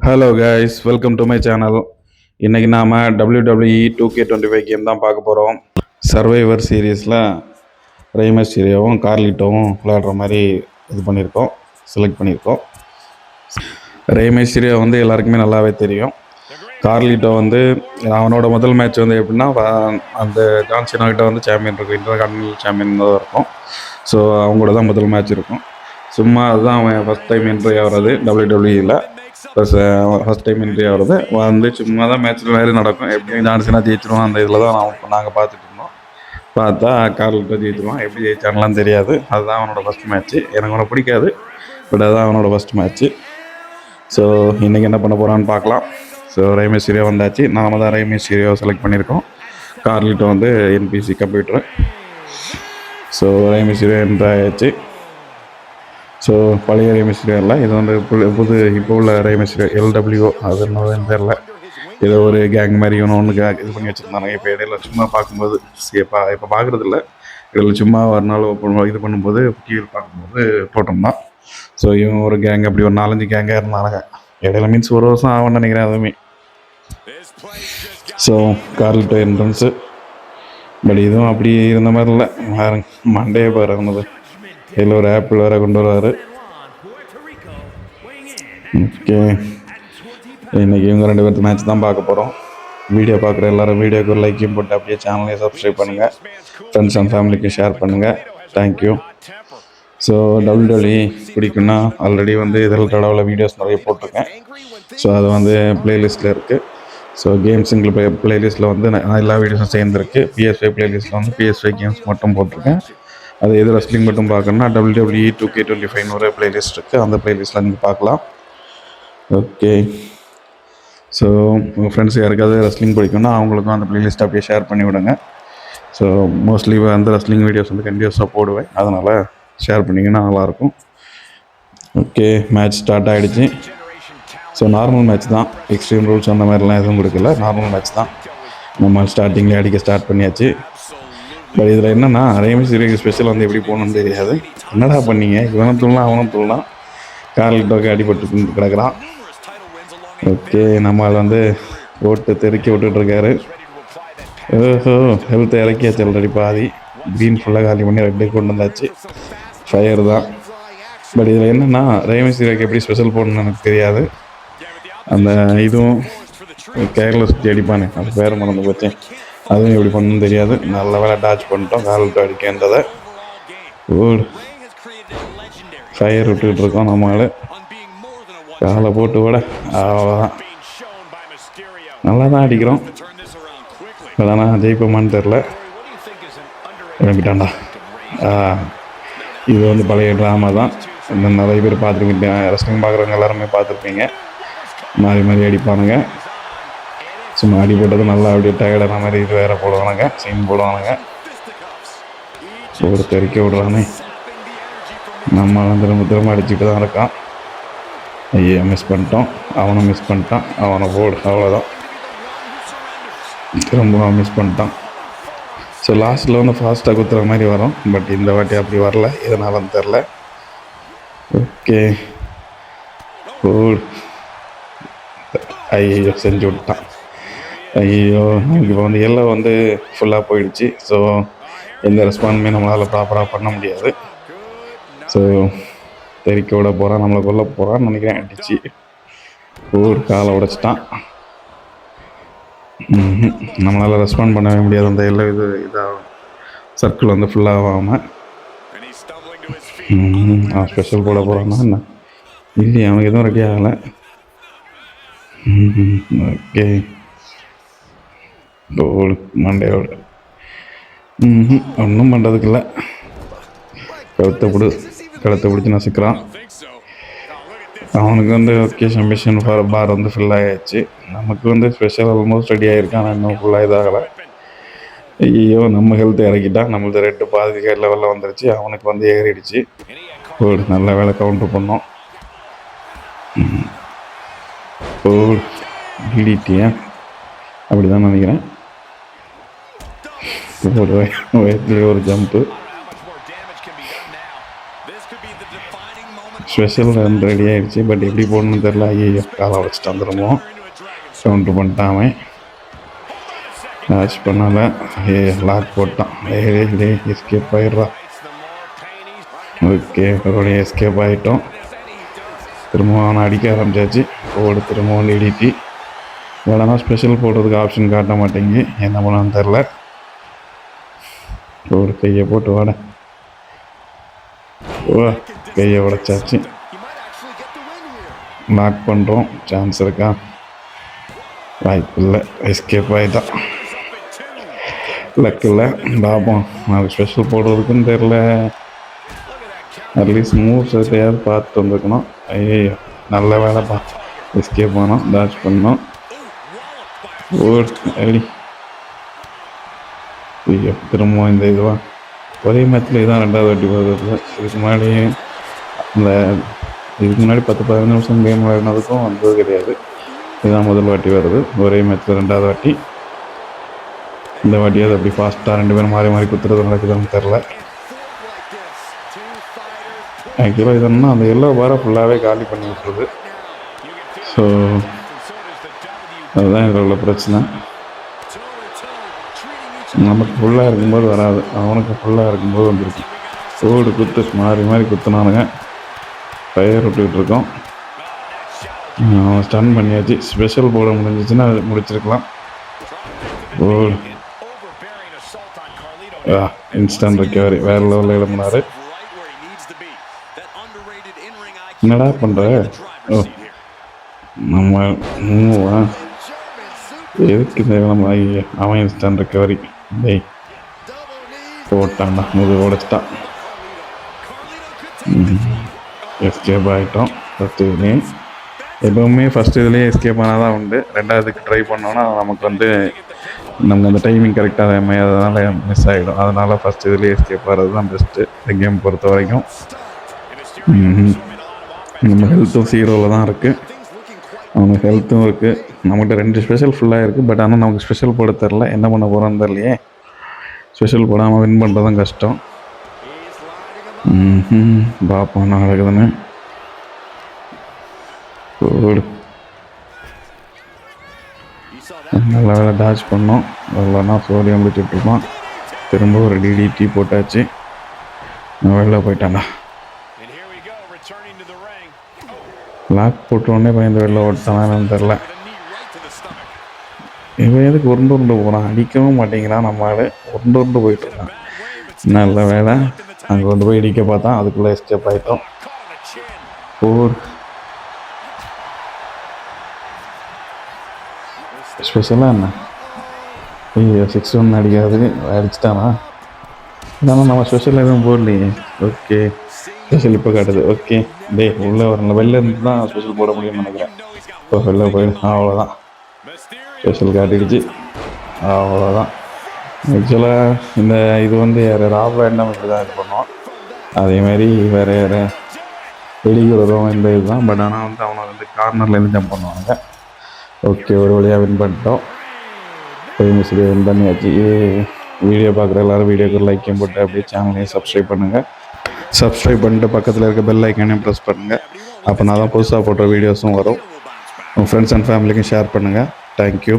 Hello guys, welcome to my channel. இன்றைக்கி நாம் WWE 2K25 game தான் பார்க்க போகிறோம். சர்வைவர் சீரீஸில் ரெய்மஸ்டீரியோவும் கார்லிட்டோவும் விளையாடுற மாதிரி இது பண்ணியிருக்கோம், செலக்ட் பண்ணியிருக்கோம். ரெய்மஸ்டீரியோ வந்து எல்லாருக்குமே நல்லாவே தெரியும். கார்லிட்டோ வந்து அவனோட முதல் மேட்ச் வந்து எப்படின்னா, அந்த ஜான்சினாகிட்ட வந்து சாம்பியன் இருக்கும், இன்டர்கான்டினல் சாம்பியன் தான் இருக்கும். ஸோ அவங்களோட தான் முதல் மேட்ச் இருக்கும். சும்மா அதுதான் அவன் ஃபஸ்ட் டைம் என்ட்ரி ஆகிறது WWEயில். ப்ளஸ் ஃபஸ்ட் டைம் என்ட்ரி ஆகிறது வந்து சும்மா தான் மேட்ச்சில் வேறு நடக்கும். எப்படியும் ஜான்சினா ஜெயிச்சிருவோம், அந்த இதில் தான் நாங்கள் பார்த்துட்டு இருந்தோம். பார்த்தா கார்லிட்டோ ஜெயிச்சிருவான். எப்படி ஜெயிச்சான்லாம் தெரியாது. அதுதான் அவனோட ஃபஸ்ட் மேட்ச்சு. எனக்கு அவனை பிடிக்காது, பட் அதுதான் அவனோட ஃபஸ்ட் மேட்ச்சு. ஸோ இன்றைக்கி என்ன பண்ண போகிறான்னு பார்க்கலாம். ஸோ ரெய்மஸ்டீரியோ வந்தாச்சு. நாம தான் ரெய்மஸ்டீரியோ செலக்ட் பண்ணியிருக்கோம். கார்லிட்டோ வந்து NPC கம்ப்யூட்டரு. ஸோ ரெய்மஸ்டீரியோ என்ட்ரி ஆயாச்சு. ஸோ பழைய ரெய்மஸ்டீரியோ இல்லை, இது வந்து புது இப்போ உள்ள ரெய்மஸ்டீரியோ LWO. அது என்னதுன்னு தெரில. ஏதோ ஒரு கேங் மாதிரி ஒன்று இது பண்ணி வச்சுருந்தாங்க. இப்போ இடையில சும்மா பார்க்கும்போது இப்போ பார்க்குறது இல்லை, இதில் சும்மா ஒரு நாள் இது பண்ணும்போது டிவியில் பார்க்கும்போது போட்டோம்னா, ஸோ இவன் ஒரு கேங் அப்படி ஒரு 4-5 கேங்காக இருந்தாங்க. இடையில மீன்ஸ் ஒரு வருஷம் ஆகும்னு நினைக்கிறேன் அதுவுமே. ஸோ கார்லிட்டோ என்ட்ரன்ஸு, பட் இதுவும் அப்படி இருந்த மாதிரி இல்லை. மண்டே பாரு இருந்தது. இதில் ஒரு ஆப்பிள் வேறு கொண்டு வராரு. ஓகே, இன்றைக்கி இவங்க 2 பேர்த்து மேட்ச் தான் பார்க்க போகிறோம். வீடியோ பார்க்குற எல்லோரும் வீடியோக்கு ஒரு லைக்கையும் போட்டு அப்படியே சேனலையும் சப்ஸ்கிரைப் பண்ணுங்கள். ஃப்ரெண்ட்ஸ் அண்ட் ஃபேமிலிக்கு ஷேர் பண்ணுங்கள். தேங்க்யூ. ஸோ WWE பிடிக்குன்னா ஆல்ரெடி வந்து இதில் தடவை வீடியோஸ் நிறைய போட்டிருக்கேன். ஸோ அது வந்து ப்ளேலிஸ்ட்டில் இருக்குது. ஸோ கேம் சிங்கிள் ப்ளேலிஸ்ட்டில் வந்து எல்லா வீடியோஸும் சேர்ந்துருக்கு. PS5 ப்ளேலிஸ்ட்டில் வந்து PS5 கேம்ஸ் மட்டும் போட்டிருக்கேன். அது எது ரெஸ்லிங் மட்டும் பார்க்கணுன்னா WWE 2K25 ஒரு ப்ளேலிஸ்ட் இருக்குது. அந்த ப்ளேலிஸ்ட்டில் நீங்கள் பார்க்கலாம். ஓகே, ஸோ உங்கள் ஃப்ரெண்ட்ஸ் யாருக்காவது ரெஸ்லிங் பிடிக்கும்னா அவங்களுக்கும் அந்த ப்ளேலிஸ்ட் அப்படியே ஷேர் பண்ணி விடுங்க. ஸோ மோஸ்ட்லி வந்து ரெஸ்லிங் வீடியோஸ் வந்து கண்டிப்பாக போடுவேன், அதனால் ஷேர் பண்ணிங்கன்னா நல்லாயிருக்கும். ஓகே, மேட்ச் ஸ்டார்ட் ஆகிடுச்சு. ஸோ நார்மல் மேட்ச் தான், எக்ஸ்ட்ரீம் ரூல்ஸ் அந்த மாதிரிலாம் எதுவும் கொடுக்கல, நார்மல் மேட்ச் தான். நம்ம ஸ்டார்டிங்லேயே அடிக்க ஸ்டார்ட் பண்ணியாச்சு. பட் இதில் என்னென்னா ரெய்மஸ்டீரியோ ஸ்பெஷல் வந்து எப்படி போகணுன்னு தெரியாது. என்னடா பண்ணீங்க, இவனும் தூளலாம் அவனும் தூளலாம், கார்லிட்டோக்கு அடிபட்டு கிடக்கிறான். ஓகே, நம்மளால் வந்து ஓட்டு தெருக்கி விட்டுட்ருக்காரு. ஓஹோ, ஹெல்த்தை இறக்கியாச்சு ஆல்ரெடி பாதி. க்ரீன் ஃபுல்லாக காலி பண்ணி ரெட்டே கொண்டு வந்தாச்சு. ஃபயர் தான். பட் இதில் என்னென்னா ரெய்மஸ்டீரியோக்கு எப்படி ஸ்பெஷல் போடணும்னு எனக்கு தெரியாது. அந்த இதுவும் கேர்லெஸ் அடிப்பானே, அது பேர் மறந்து போச்சேன், அதுவும் எப்படி பண்ணணும்னு தெரியாது. நல்ல வேலை டாச் பண்ணிட்டோம். கார்லிட்டோ அடிக்கின்றதை ஓடு ஃபயர் விட்டுக்கிட்டு இருக்கோம். நம்மளால் காலை போட்டு விட அவ்வளோதான். நல்லா தான் அடிக்கிறோம், பட் ஆனால் ஜெயிப்போமான்னு தெரில. கிளம்பிட்டான்டா. இது வந்து பழைய ட்ராமா தான். இன்னும் நிறைய பேர் பார்த்துருப்பீங்க, ரெஸ்லிங் பார்க்குறவங்க எல்லாருமே பார்த்துருப்பீங்க. மாறி மாறி அடிப்பானுங்க. சும்மா அடி போட்டது நல்லா அப்படியே டயர்டான மாதிரி இது வேறு போடுவானுங்க, சீன் போடுவானுங்க. ஒரு தெறிக்க விடுறானே, நம்மளாம் திரும்ப அடிச்சுட்டு தான் இருக்கான். ஐயோ, மிஸ் பண்ணிட்டோம். அவனும் மிஸ் பண்ணிட்டான். அவனை போடு, அவ்வளோதான். திரும்ப மிஸ் பண்ணிட்டான். ஸோ லாஸ்ட்டில் வந்து ஃபாஸ்ட்டாக குத்துற மாதிரி வரும், பட் இந்த வாட்டி அப்படி வரல, எதனாலும் தெரில. ஓகே, போடு. ஐயோ, செஞ்சு விட்டான். ஐயோ, நமக்கு இப்போ வந்து எல்லாம் வந்து ஃபுல்லாக போயிடுச்சு. ஸோ எந்த ரெஸ்பான்ஸுமே நம்மளால் ப்ராப்பராக பண்ண முடியாது. ஸோ தெறிக்க விட போகிறான், நம்மளை கொல்ல போகிறான்னு நினைக்கிறேன். அடிச்சு ஒரு காலை உடைச்சிட்டான். நம்மளால் ரெஸ்பாண்ட் பண்ணவே முடியாது. அந்த எல்லாம் இதாகும், சர்க்கிள் வந்து ஃபுல்லாகாமல். ஸ்பெஷல் போட போகிறான்னா என்ன இல்லையா, அவனுக்கு எதுவும் ரெடி ஆகலை. ஓகே, மண்டையோடு ஒன்றும் பண்ணுறதுக்கு இல்லை. கழுத்தை பிடிச்சி நசுக்கிறான். அவனுக்கு வந்து ஓகே, சம்பிஷன் ஃபார் பார் வந்து ஃபில் ஆகிடுச்சு. நமக்கு வந்து ஸ்பெஷல் ஆல்மோஸ்ட் ரெடி ஆகிருக்கான், ஆனால் இன்னும் ஃபுல்லாக இதாகலை. ஐயோ, நம்ம ஹெல்த்தை இறக்கிட்டான். நம்மளது ரெட்டு பாதி லெவலில் வந்துருச்சு, அவனுக்கு வந்து ஏறிடுச்சு. ஒரு நல்ல வேலை கவுண்டர் பண்ணோம். டிடிடியா அப்படி தான் நினைக்கிறேன். ஒரு ஜம்ப்பு. ஸ்பெஷல் ரன் ரெடி ஆகிடுச்சு. பட் எப்படி போடணும்னு தெரில. ஐயோ காலை வச்சுட்டு வந்துடுவோம். கவுண்ட்ரு பண்ணிட்டான். மேட்ச் பண்ணால லாக் போட்டான். எஸ்கேப் ஆகிடுறா. ஓகே மறுபடியும் எஸ்கேப் ஆகிட்டோம். திரும்பவும் அவனை அடிக்க ஆரம்பிச்சாச்சு. போடு திரும்பவும் இடிட்டி வேணா ஸ்பெஷல் போடுறதுக்கு ஆப்ஷன் காட்ட மாட்டேங்கி. என்ன பண்ணான்னு தெரில. ஒரு கையை போட்டு வாட. ஓ கையை உடைச்சாச்சு. லாக் பண்ணுறோம். சான்ஸ் இருக்கா? வாய்ப்பு இல்லை. எஸ்கேப் ஆகிட்டான். லக் இல்லை. பாப்போம். நாளைக்கு ஸ்பெஷல் போடுறதுக்குன்னு தெரில. அட்லீஸ்ட் மூவ்ஸ் எதையாவது பார்த்துட்டு வந்துருக்கணும். ஐயோ நல்ல வேலைப்பா. எஸ்கேப் ஆனோம். டாச் பண்ணோம். அடி. ஐயோ திரும்ப இந்த இதுவா ஒரே மேட்ச்சில் இதான் 2வது வாட்டி வருது. இதுக்கு முன்னாடி இந்த இதுக்கு முன்னாடி 10-15 நிமிஷம் கேம் விளையாடினதுக்கும் வந்தது கிடையாது. இதுதான் முதல் வாட்டி வருது. ஒரே மேட்ச்சில் 2வது வாட்டி. இந்த வாட்டியாவது அப்படி ஃபாஸ்ட்டாக 2 பேரும் மாறி மாறி குத்துறது நடக்குதுன்னு தெரில. ஆக்சுவலாக இது என்ன அந்த எல்லோ பாரை ஃபுல்லாகவே காலி பண்ணி விட்டுருது. ஸோ அதுதான் இதில் உள்ள பிரச்சனை. நமக்கு ஃபுல்லாக இருக்கும்போது வராது. அவனுக்கு ஃபுல்லாக இருக்கும்போது வந்துருக்கு. ஓடு குத்து மாறி மாறி குத்துனானுங்க. ஃபயர் விட்டுக்கிட்டு இருக்கோம். அவன் ஸ்டன் பண்ணியாச்சு. ஸ்பெஷல் போட முடிஞ்சிச்சுன்னா முடிச்சிருக்கலாம். ஓடு இன்ஸ்டன்ட் ரெக்கவரி வேறு லெவலில் எழுப்பினார். என்னடா பண்ணுற? ஓ நம்ம மூவா எதுக்கு நம்ம அவன் இன்ஸ்டன்ட் ரெக்கவரி. டேய் போட்டான்டா. முது உடைச்சிட்டான். எஸ்கேப் ஆகிட்டோம். ஃபஸ்ட்டு இதுலேயே எப்போவுமே ஃபஸ்ட்டு இதுலேயே எஸ்கேப் ஆனால் தான் உண்டு. 2வதுக்கு ட்ரை பண்ணோன்னா நமக்கு அந்த டைமிங் கரெக்டாக அதனால் மிஸ் ஆகிடும். அதனால் ஃபஸ்ட்டு இதுலேயே எஸ்கேப் ஆகிறது தான் பெஸ்ட்டு இந்த கேம் பொறுத்த வரைக்கும். நம்ம ஹெல்த்தும் 0வில் தான் இருக்குது. அவனுக்கு ஹெல்த்தும் இருக்குது. நம்மகிட்ட 2 ஸ்பெஷல் ஃபுல்லாக இருக்குது. பட் ஆனால் நமக்கு ஸ்பெஷல் போட தெரில. என்ன பண்ண போகிறோன்னு தெரிலையே. ஸ்பெஷல் போடாமல் வின் பண்ணுறது தான் கஷ்டம். பார்ப்போம் என்ன நடக்குதுன்னு. நல்ல வேலை டாச் பண்ணோம். இல்லைன்னா சோடியம் முடிச்சுட்ருப்பான். திரும்ப ஒரு டிடிடி போட்டாச்சு. வெளில போயிட்டான்டா. லாக் போட்டோடனே பயந்து வெளில ஓட்டானான்னு தெரில. இவன் எதுக்கு உருண்டு போகிறான்? அடிக்கவும் மாட்டேங்கிறான். நம்ம ஆள் உருண்டு போயிட்டுருக்கான். நல்ல வேலை அங்கே கொண்டு போய் இடிக்க பார்த்தா அதுக்குள்ளே எஸ்கேப் ஆகிட்டோம். ஸ்பெஷலாக என்ன? ஐயோ 6-1 அடிக்காது அடிச்சிட்டானா? ஆனால் நம்ம ஸ்பெஷல் எதுவும் போடலையே. ஓகே ஸ்பெஷல் இப்போ காட்டுது. ஓகே உள்ளே வரல. வெளில இருந்து தான் ஸ்பெஷல் போட முடியும்னு நினைக்கிறேன். இப்போ வெளில போயிடு. அவ்வளோதான். ஸ்பெஷல் காட்டிடுச்சு. அவ்வளோதான். ஆக்சுவலாக இந்த இது யார் ராப்ராண்டம் இப்படி தான் இது பண்ணுவோம். அதேமாதிரி வேறு யார் வெடிக்கிறதும் இந்த இதுதான். பட் ஆனால் அவனை கார்னர்லேருந்து ஜம்ப் பண்ணுவாங்க. ஓகே ஒரு வழியாக வின் பண்ணிட்டோம். மிஸ்லி வின் பண்ணியாச்சு. வீடியோ பார்க்குற எல்லோரும் வீடியோக்கு லைக்கையும் போட்டு அப்படியே சேனலையும் சப்ஸ்கிரைப் பண்ணுங்கள். சப்ஸ்கிரைப் பண்ணிட்டு பக்கத்தில் இருக்க பெல் ஐக்கானையும் ப்ரெஸ் பண்ணுங்கள். அப்போ நான் தான் புதுசாக போட்ட வீடியோஸும் வரும். உங்கள் ஃப்ரெண்ட்ஸ் அண்ட் ஃபேமிலிக்கும் ஷேர் பண்ணுங்கள். தேங்க்யூ.